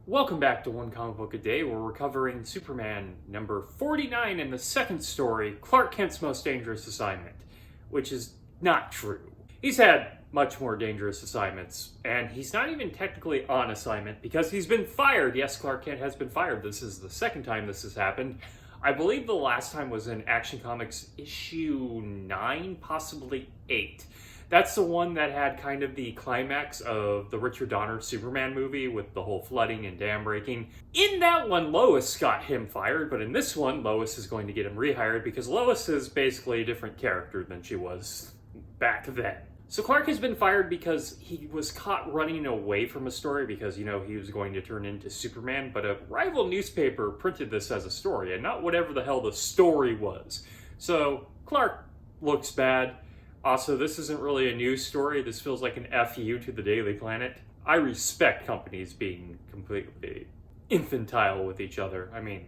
Welcome back to One Comic Book a Day, where we're covering Superman number 49 in the second story, Clark Kent's Most Dangerous Assignment, which is not true. He's had much more dangerous assignments, and he's not even technically on assignment because he's been fired. Yes, Clark Kent has been fired. This is the second time this has happened. I believe the last time was in Action Comics issue 9, possibly 8. That's the one that had kind of the climax of the Richard Donner Superman movie with the whole flooding and dam breaking. In that one, Lois got him fired, but in this one, Lois is going to get him rehired because Lois is basically a different character than she was back then. So Clark has been fired because he was caught running away from a story because, he was going to turn into Superman, but a rival newspaper printed this as a story and not whatever the hell the story was. So Clark looks bad. Also, this isn't really a news story. This feels like an FU to the Daily Planet. I respect companies being completely infantile with each other. I mean,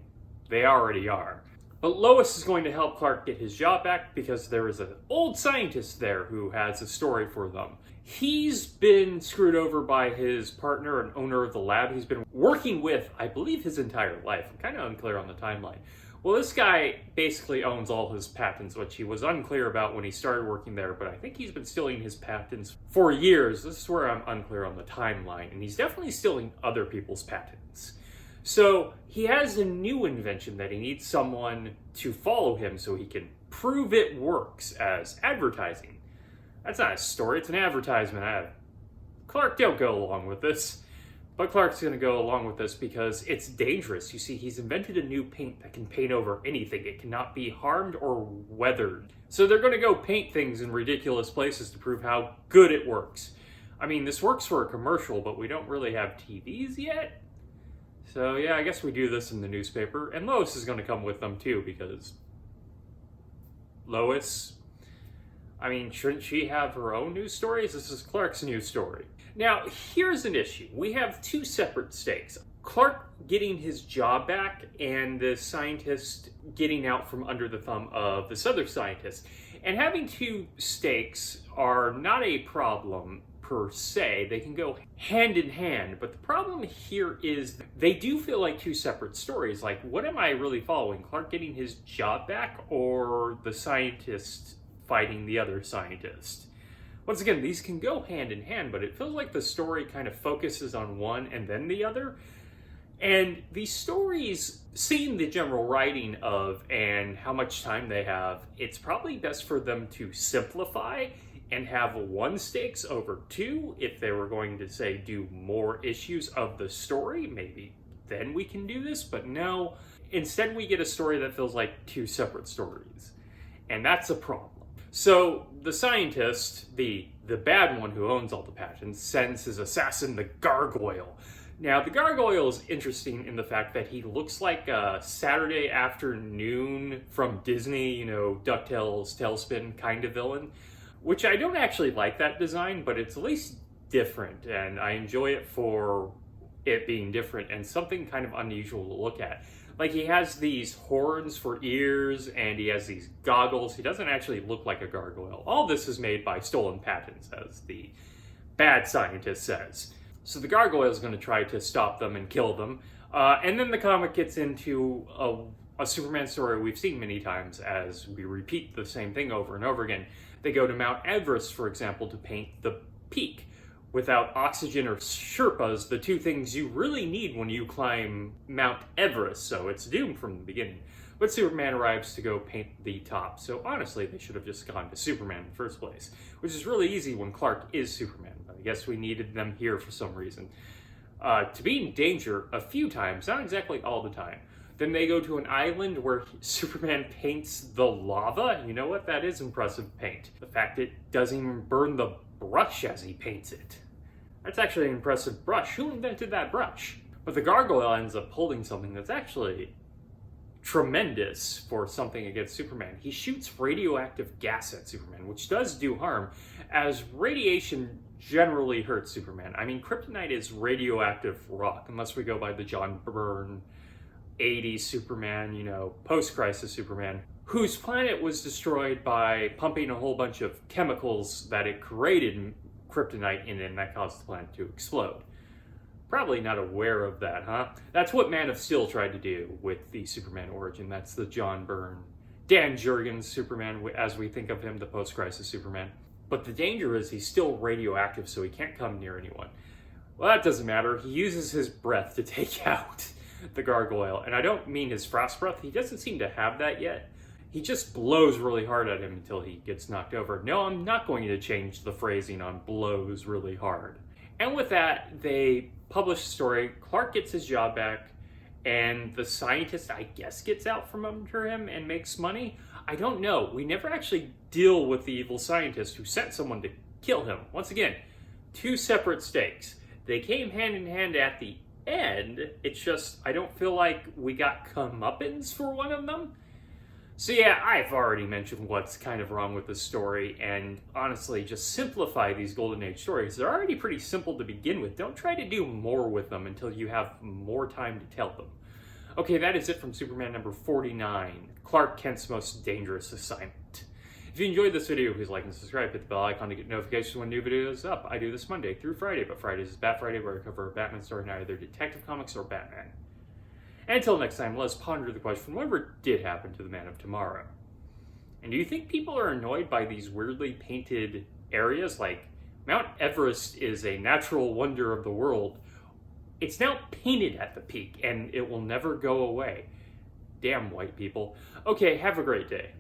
they already are. But Lois is going to help Clark get his job back because there is an old scientist there who has a story for them. He's been screwed over by his partner and owner of the lab he's been working with, I believe, his entire life. I'm kind of unclear on the timeline. Well, this guy basically owns all his patents, which he was unclear about when he started working there, but I think he's been stealing his patents for years. This is where I'm unclear on the timeline, and he's definitely stealing other people's patents. So he has a new invention that he needs someone to follow him so he can prove it works as advertising. That's not a story, it's an advertisement. Clark, don't go along with this. But Clark's going to go along with this because it's dangerous. You see, he's invented a new paint that can paint over anything. It cannot be harmed or weathered. So they're going to go paint things in ridiculous places to prove how good it works. I mean, this works for a commercial, but we don't really have TVs yet. So yeah, I guess we do this in the newspaper. And Lois is going to come with them too because Lois, I mean, shouldn't she have her own news stories? This is Clark's news story. Now, here's an issue. We have two separate stakes. Clark getting his job back and the scientist getting out from under the thumb of this other scientist. And having two stakes are not a problem per se. They can go hand in hand. But the problem here is they do feel like two separate stories. Like, what am I really following? Clark getting his job back or the scientist fighting the other scientist? Once again, these can go hand in hand, but it feels like the story kind of focuses on one and then the other. And these stories, seeing the general writing of and how much time they have, it's probably best for them to simplify and have one stakes over two. If they were going to, say, do more issues of the story, maybe then we can do this. But no, instead we get a story that feels like two separate stories. And that's a problem. So the scientist, the bad one who owns all the patents, sends his assassin, the Gargoyle. Now, the Gargoyle is interesting in the fact that he looks like a Saturday afternoon from Disney, DuckTales, Tailspin kind of villain, which I don't actually like that design, but it's at least different, and I enjoy it for it being different and something kind of unusual to look at. Like, he has these horns for ears, and he has these goggles. He doesn't actually look like a gargoyle. All this is made by stolen patents, as the bad scientist says. So the gargoyle is going to try to stop them and kill them. And then the comic gets into a Superman story we've seen many times as we repeat the same thing over and over again. They go to Mount Everest, for example, to paint the peak. Without oxygen or Sherpas, the two things you really need when you climb Mount Everest, so it's doomed from the beginning. But Superman arrives to go paint the top, so honestly, they should have just gone to Superman in the first place, which is really easy when Clark is Superman, but I guess we needed them here for some reason. To be in danger a few times, not exactly all the time. Then they go to an island where Superman paints the lava. You know what? That is impressive paint. The fact it doesn't even burn the brush as he paints it. That's actually an impressive brush. Who invented that brush? But the Gargoyle ends up holding something that's actually tremendous for something against Superman. He shoots radioactive gas at Superman, which does do harm, as radiation generally hurts Superman. I mean, kryptonite is radioactive rock, unless we go by the John Byrne 80s Superman, post-crisis Superman, whose planet was destroyed by pumping a whole bunch of chemicals that it created kryptonite in it, and that caused the planet to explode. Probably not aware of that, huh? That's what Man of Steel tried to do with the Superman origin. That's the John Byrne, Dan Jurgens Superman, as we think of him, the post-crisis Superman. But the danger is he's still radioactive, so he can't come near anyone. Well, that doesn't matter. He uses his breath to take out the gargoyle. And I don't mean his frost breath. He doesn't seem to have that yet. He just blows really hard at him until he gets knocked over. No, I'm not going to change the phrasing on blows really hard. And with that, they publish the story. Clark gets his job back, and the scientist, I guess, gets out from under him and makes money. I don't know. We never actually deal with the evil scientist who sent someone to kill him. Once again, two separate stakes. They came hand in hand at the end. It's just, I don't feel like we got comeuppance for one of them. So yeah, I've already mentioned what's kind of wrong with this story, and honestly, just simplify these Golden Age stories. They're already pretty simple to begin with. Don't try to do more with them until you have more time to tell them. Okay, that is it from Superman number 49, Clark Kent's Most Dangerous Assignment. If you enjoyed this video, please like and subscribe. Hit the bell icon to get notifications when new videos up. I do this Monday through Friday, but Fridays is Bat Friday, where I cover a Batman story in either Detective Comics or Batman. Until next time, let's ponder the question, whatever did happen to the Man of Tomorrow? And do you think people are annoyed by these weirdly painted areas? Like, Mount Everest is a natural wonder of the world. It's now painted at the peak, and it will never go away. Damn white people. Okay, have a great day.